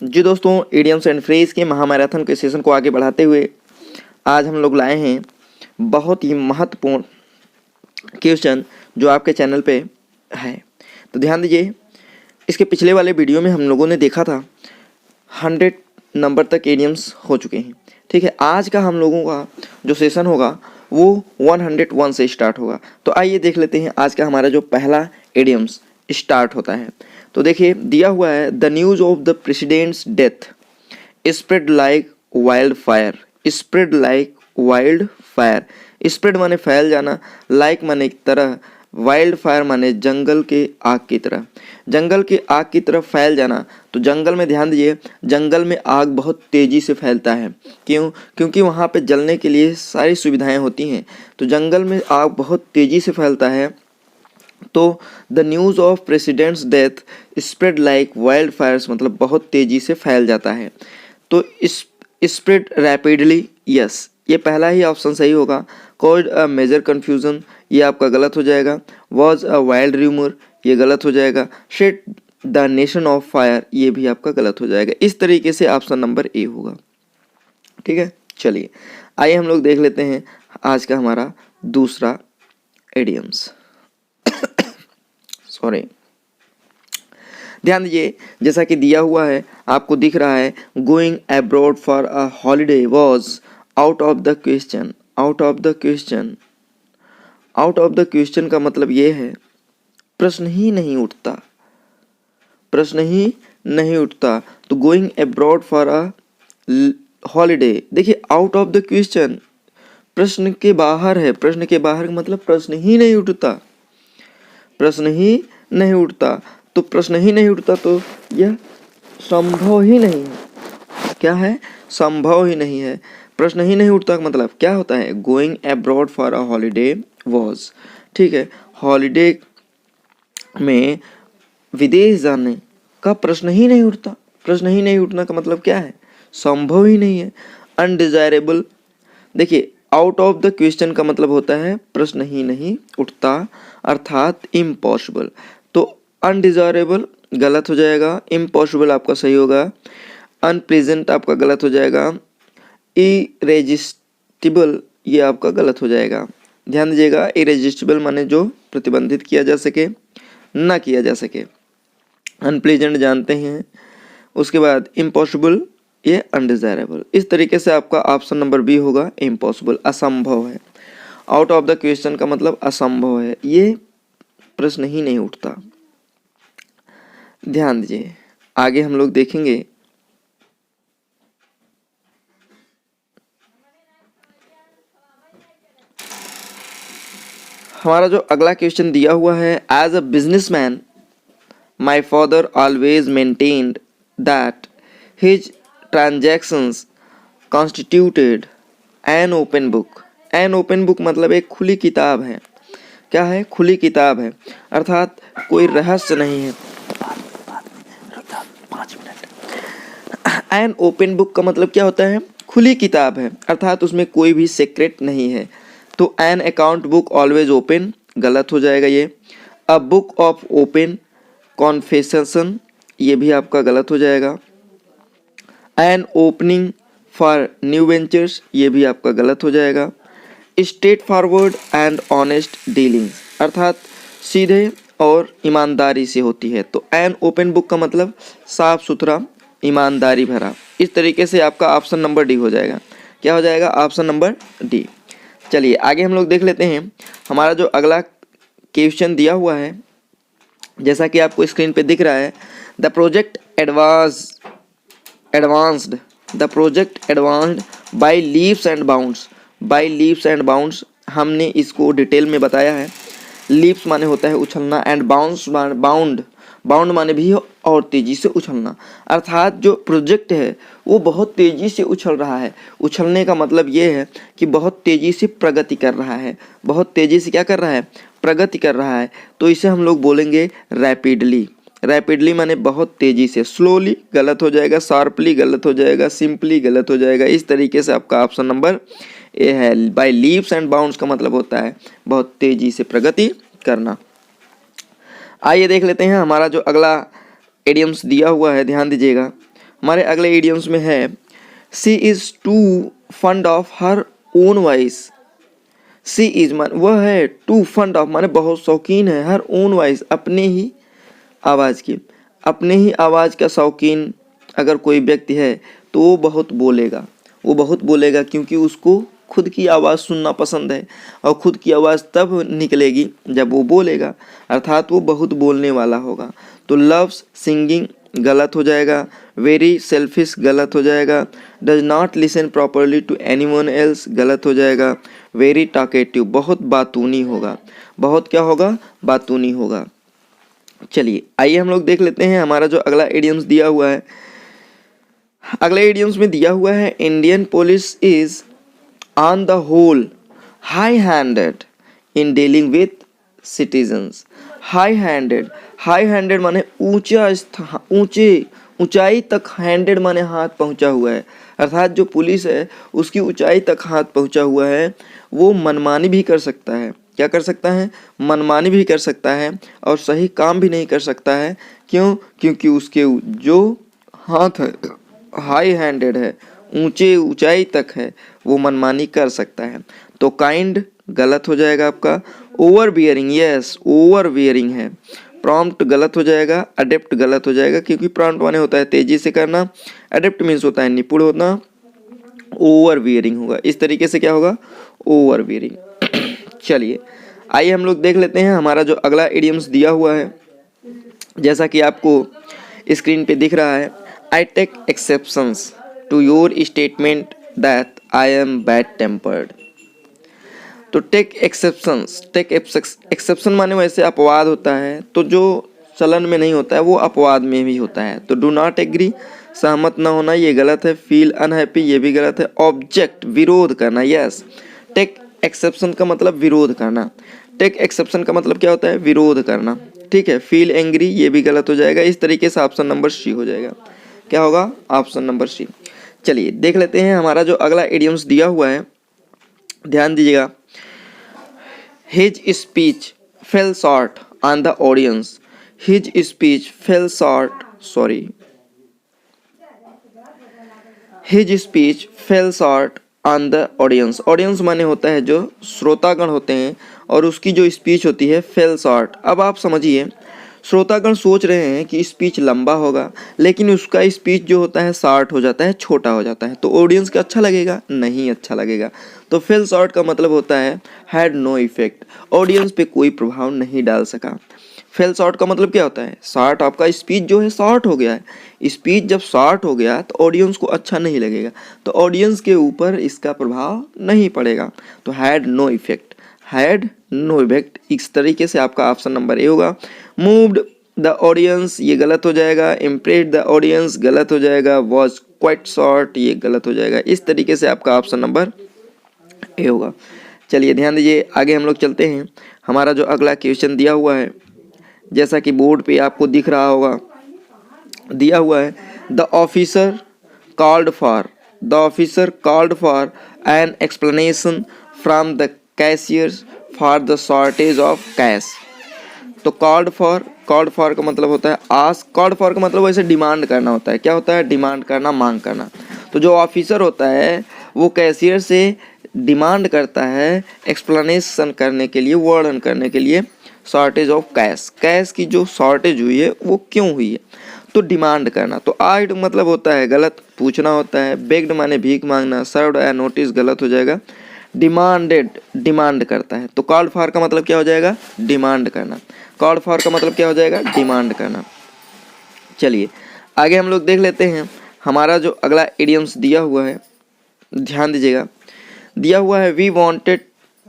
जी दोस्तों, idioms and phrase के महामैराथन के सेशन को आगे बढ़ाते हुए आज हम लोग लाए हैं बहुत ही महत्वपूर्ण क्वेश्चन जो आपके चैनल पे है। तो ध्यान दीजिए, इसके पिछले वाले वीडियो में हम लोगों ने देखा था 100 नंबर तक इडियम्स हो चुके हैं। ठीक है, आज का हम लोगों का जो सेशन होगा वो 101 से स्टार्ट होगा। तो आइए देख लेते हैं आज का हमारा जो पहला इडियम्स स्टार्ट होता है। तो देखिए दिया हुआ है, the news of the president's death spread like wild fire. Spread like wild fire, spread माने फैल जाना, लाइक माने तरह, वाइल्ड फायर माने जंगल के आग की तरह। जंगल की आग की तरह फैल जाना, तो जंगल में ध्यान दीजिए, जंगल में आग बहुत तेज़ी से फैलता है। क्यों? क्योंकि वहाँ पे जलने के लिए सारी सुविधाएं होती हैं। तो जंगल में आग बहुत तेज़ी से फैलता है। तो the news of president's death spread like wild fires मतलब बहुत तेज़ी से फैल जाता है। तो स्प्रेड रैपिडली, यस, ये पहला ही ऑप्शन सही होगा। कॉल्ड अ मेजर कन्फ्यूज़न, ये आपका गलत हो जाएगा। वॉज अ वाइल्ड रूमर, ये गलत हो जाएगा। Set the nation of fire, ये भी आपका गलत हो जाएगा। इस तरीके से ऑप्शन नंबर ए होगा। ठीक है, चलिए आइए हम लोग देख लेते हैं आज का हमारा दूसरा एडियम्स। सॉरी, ध्यान दीजिए, जैसा कि दिया हुआ है आपको दिख रहा है, going abroad for a holiday was out of the question. Out of the question, out of the question का मतलब ये है प्रश्न ही नहीं उठता, प्रश्न ही नहीं उठता। तो going abroad for a holiday, देखिए आउट ऑफ द क्वेश्चन प्रश्न के बाहर है। प्रश्न के बाहर का मतलब प्रश्न ही नहीं उठता, प्रश्न ही नहीं उठता। तो प्रश्न ही नहीं उठता तो यह संभव ही नहीं है। क्या है? संभव ही नहीं है। प्रश्न ही नहीं उठता का मतलब क्या होता है? Going abroad for a holiday was, ठीक है, हॉलीडे में विदेश जाने का प्रश्न ही नहीं उठता। प्रश्न ही नहीं उठना का मतलब क्या है? संभव ही नहीं है। अनडिजायरेबल, देखिए आउट ऑफ द क्वेश्चन का मतलब होता है प्रश्न ही नहीं उठता, अर्थात इम्पॉसिबल। तो अनडिजायरेबल गलत हो जाएगा, इम्पॉसिबल आपका सही होगा, अनप्लेजेंट आपका गलत हो जाएगा, इरेजिस्टिबल ये आपका गलत हो जाएगा। ध्यान दीजिएगा, इरेजिस्टिबल माने जो प्रतिबंधित किया जा सके, ना किया जा सके। अनप्लेजेंट जानते हैं, उसके बाद इम्पॉसिबल ये अनडिजायरेबल। इस तरीके से आपका ऑप्शन नंबर बी होगा, इम्पॉसिबल, असंभव है। आउट ऑफ द क्वेश्चन का मतलब असंभव है, ये प्रश्न ही नहीं उठता। ध्यान दीजिए, आगे हम लोग देखेंगे हमारा जो अगला क्वेश्चन दिया हुआ है, as a businessman my father always maintained that his transactions constituted an open book. An open book मतलब एक खुली किताब है। क्या है? खुली किताब है, अर्थात कोई रहस्य नहीं है। एन ओपन बुक का मतलब क्या होता है? खुली किताब है, अर्थात उसमें कोई भी सीक्रेट नहीं है। तो an account book always open गलत हो जाएगा ये। A book of open confession ये भी आपका गलत हो जाएगा। An opening for new ventures ये भी आपका गलत हो जाएगा। Straight forward and honest dealings, अर्थात सीधे और ईमानदारी से होती है। तो एन ओपन बुक का मतलब साफ सुथरा, ईमानदारी भरा। इस तरीके से आपका ऑप्शन नंबर डी हो जाएगा। क्या हो जाएगा? Option number D. चलिए आगे हम लोग देख लेते हैं हमारा जो अगला क्वेश्चन दिया हुआ है, जैसा कि आपको स्क्रीन पे दिख रहा है, the project advanced the project advanced by leaps and bounds. By leaps and bounds हमने इसको डिटेल में बताया है। लीप्स माने होता है उछलना, एंड बाउंड्स बाउंड बाउंड माने भी और तेज़ी से उछलना, अर्थात जो प्रोजेक्ट है वो बहुत तेज़ी से उछल रहा है। उछलने का मतलब ये है कि बहुत तेज़ी से प्रगति कर रहा है। बहुत तेज़ी से क्या कर रहा है? प्रगति कर रहा है। तो इसे हम लोग बोलेंगे रैपिडली। रैपिडली माने बहुत तेज़ी से। स्लोली गलत हो जाएगा, शार्पली गलत हो जाएगा, सिंपली गलत हो जाएगा। इस तरीके से आपका ऑप्शन नंबर ए है। बाय लीप्स एंड बाउंड्स का मतलब होता है बहुत तेज़ी से प्रगति करना। आइए देख लेते हैं हमारा जो अगला एडियम्स दिया हुआ है, ध्यान दीजिएगा। हमारे अगले इडियम्स में है she is too fond of her own voice. She is मान वह है, टू फंड ऑफ माने बहुत शौकीन है, हर ओन वॉइस अपने ही आवाज़ की। अपने ही आवाज़ का शौकीन अगर कोई व्यक्ति है तो वो बहुत बोलेगा, वो बहुत बोलेगा क्योंकि उसको खुद की आवाज़ सुनना पसंद है और खुद की आवाज़ तब निकलेगी जब वो बोलेगा, अर्थात वो बहुत बोलने वाला होगा। तो लव्स सिंगिंग गलत हो जाएगा, वेरी सेल्फिश गलत हो जाएगा, does not listen properly to anyone else गलत हो जाएगा, वेरी टॉकेटिव बहुत बातूनी होगा, बहुत क्या होगा, बातूनी होगा। चलिए आइए हम लोग देख लेते हैं हमारा जो अगला इडियम्स दिया हुआ है। अगले इडियम्स में दिया हुआ है Indian police is on the whole high handed in dealing with citizens. High handed माने ऊंचाई तक, हैंडेड माने हाथ पहुंचा हुआ है, अर्थात जो पुलिस है उसकी ऊंचाई तक हाथ पहुंचा हुआ है। वो मनमानी भी कर सकता है, क्या कर सकता है, मनमानी भी कर सकता है और सही काम भी नहीं कर सकता है। क्यों? क्योंकि उसके जो हाथ है हाई हैंडेड है, ऊंचाई तक है, वो मनमानी कर सकता है। तो काइंड गलत हो जाएगा आपका, over bearing yes over bearing है, प्रॉम्प्ट गलत हो जाएगा, अडेप्ट गलत हो जाएगा क्योंकि प्रॉम्प्ट माने होता है तेजी से करना, अडेप्ट मीन्स होता है निपुण होना, ओवर बियरिंग होगा। इस तरीके से क्या होगा, ओवर बियरिंग। चलिए आइए हम लोग देख लेते हैं हमारा जो अगला इडियम्स दिया हुआ है। जैसा कि आपको स्क्रीन पे दिख रहा है, I take exceptions to your statement that I am bad tempered. तो टेक एक्सेप्शन माने वैसे अपवाद होता है, तो जो चलन में नहीं होता है वो अपवाद में भी होता है। तो डू नॉट एग्री सहमत ना होना ये गलत है, फील अनहैप्पी ये भी गलत है, ऑब्जेक्ट विरोध करना यस। टेक एक्सेप्शन का मतलब विरोध करना, टेक एक्सेप्शन का मतलब क्या होता है, विरोध करना, ठीक है। फील एंग्री ये भी गलत हो जाएगा। इस तरीके से ऑप्शन नंबर सी हो जाएगा, क्या होगा, ऑप्शन नंबर सी। चलिए देख लेते हैं हमारा जो अगला इडियम्स दिया हुआ है, ध्यान दीजिएगा। His speech fell short on the audience. His speech fell short. Sorry. His speech fell short on the audience. Audience माने होता है जो श्रोतागण होते हैं और उसकी जो स्पीच होती है fell short। अब आप समझिए, श्रोतागण सोच रहे हैं कि स्पीच लंबा होगा लेकिन उसका स्पीच जो होता है शॉर्ट हो जाता है, छोटा हो जाता है, तो ऑडियंस को अच्छा लगेगा, नहीं अच्छा लगेगा। तो फेल शॉर्ट का मतलब होता है हैड नो इफेक्ट, ऑडियंस पे कोई प्रभाव नहीं डाल सका। फेल शॉर्ट का मतलब क्या होता है, शॉर्ट, आपका स्पीच जो है शॉर्ट हो गया है। स्पीच जब शॉर्ट हो गया तो ऑडियंस को अच्छा नहीं लगेगा, तो ऑडियंस के ऊपर इसका प्रभाव नहीं पड़ेगा। तो had no effect, had no effect, इस तरीके से आपका ऑप्शन नंबर ए होगा। मूव्ड द ऑडियंस ये गलत हो जाएगा, इम्प्रेस्ड द ऑडियंस गलत हो जाएगा, वॉज क्वाइट शॉर्ट ये गलत हो जाएगा। इस तरीके से आपका ऑप्शन नंबर ए होगा। चलिए ध्यान दीजिए, आगे हम लोग चलते हैं। हमारा जो अगला क्वेश्चन दिया हुआ है, जैसा कि बोर्ड पे आपको दिख रहा होगा, दिया हुआ है the officer called for an explanation from the cashiers for the shortage of cash. तो कॉल्ड फॉर का मतलब होता है आस्क, कॉल्ड फॉर का मतलब वैसे डिमांड करना होता है, क्या होता है, डिमांड करना, मांग करना। तो जो ऑफिसर होता है वो कैशियर से डिमांड करता है एक्सप्लेनेशन करने के लिए, वर्णन करने के लिए शॉर्टेज ऑफ कैश, कैश की जो शॉर्टेज हुई है वो क्यों हुई है, तो डिमांड करना। तो आस्क्ड मतलब होता है गलत, पूछना होता है, बेग्ड माने भीख मांगना, सर्व्ड या नोटिस गलत हो जाएगा, डिमांडेड डिमांड करता है। तो कॉल्ड फॉर का मतलब क्या हो जाएगा, डिमांड करना, कॉल्ड फॉर का मतलब क्या हो जाएगा, डिमांड करना। चलिए आगे हम लोग देख लेते हैं हमारा जो अगला इडियम्स दिया हुआ है, ध्यान दीजिएगा। दिया हुआ है we wanted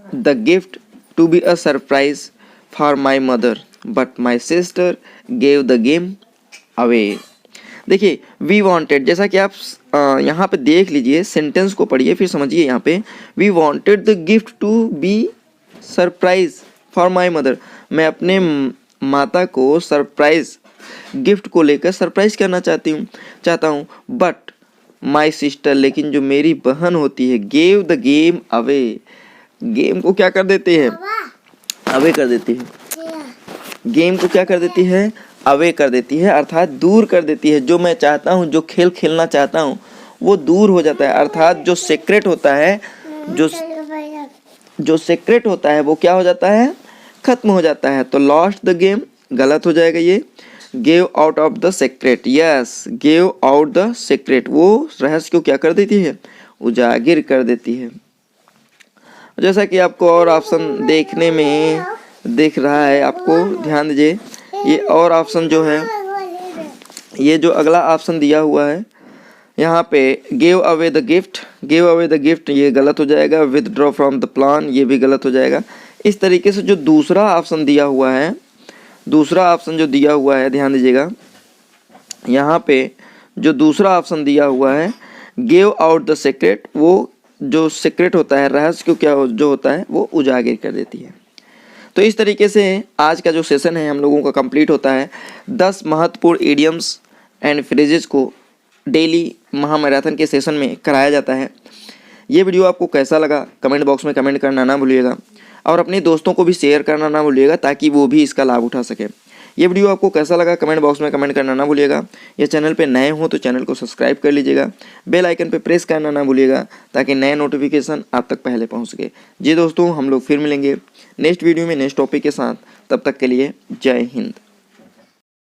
the gift to be a surprise for my mother but my sister gave the game away. देखिए वी वांटेड, जैसा कि आप यहाँ पे देख लीजिए, सेंटेंस को पढ़िए फिर समझिए। यहाँ पे we wanted the gift to be surprise for my mother, मैं अपने माता को सरप्राइज गिफ्ट को लेकर सरप्राइज करना चाहता हूँ, बट माय सिस्टर, लेकिन जो मेरी बहन होती है, gave the game away, game को क्या कर देते हैं, अवे कर देती है, गेम को क्या कर देती है, अवे कर देती है, अर्थात दूर कर देती है। जो मैं चाहता हूँ, जो खेल खेलना चाहता हूँ, वो दूर हो जाता है। अर्थात जो सीक्रेट होता है, जो सीक्रेट होता है वो क्या हो जाता है, खत्म हो जाता है। तो लॉस्ट द गेम गलत हो जाएगा ये। Gave out of the secret, yes, gave out the secret, वो रहस्य को क्या कर देती है, उजागर कर देती है। जैसा कि आपको और ऑप्शन देखने में दिख रहा है, आपको ध्यान दीजिए, ये और ऑप्शन जो है, ये जो अगला ऑप्शन दिया हुआ है यहाँ पे, give away the gift, give away the gift, ये गलत हो जाएगा। विथड्रॉ फ्रॉम द प्लान, ये भी गलत हो जाएगा। इस तरीके से जो दूसरा ऑप्शन दिया हुआ है, दूसरा ऑप्शन जो दिया हुआ है, ध्यान दीजिएगा, यहाँ पे जो दूसरा ऑप्शन दिया हुआ है, गिव आउट द सीक्रेट, वो जो सीक्रेट होता है, रहस्य को क्या जो होता है वो उजागर कर देती है। तो इस तरीके से आज का जो सेशन है हम लोगों का कंप्लीट होता है। 10 महत्वपूर्ण इडियम्स एंड फ्रेजेस को डेली महामैराथन के सेशन में कराया जाता है। ये वीडियो आपको कैसा लगा कमेंट बॉक्स में कमेंट करना ना भूलिएगा, और अपने दोस्तों को भी शेयर करना ना भूलिएगा ताकि वो भी इसका लाभ उठा सके। ये वीडियो आपको कैसा लगा कमेंट बॉक्स में कमेंट करना ना भूलिएगा। ये चैनल पे नए हो तो चैनल को सब्सक्राइब कर लीजिएगा, बेल आइकन पे प्रेस करना ना भूलिएगा ताकि नए नोटिफिकेशन आप तक पहले पहुंच सके। जी दोस्तों, हम लोग फिर मिलेंगे नेक्स्ट वीडियो में नेक्स्ट टॉपिक के साथ। तब तक के लिए जय हिंद।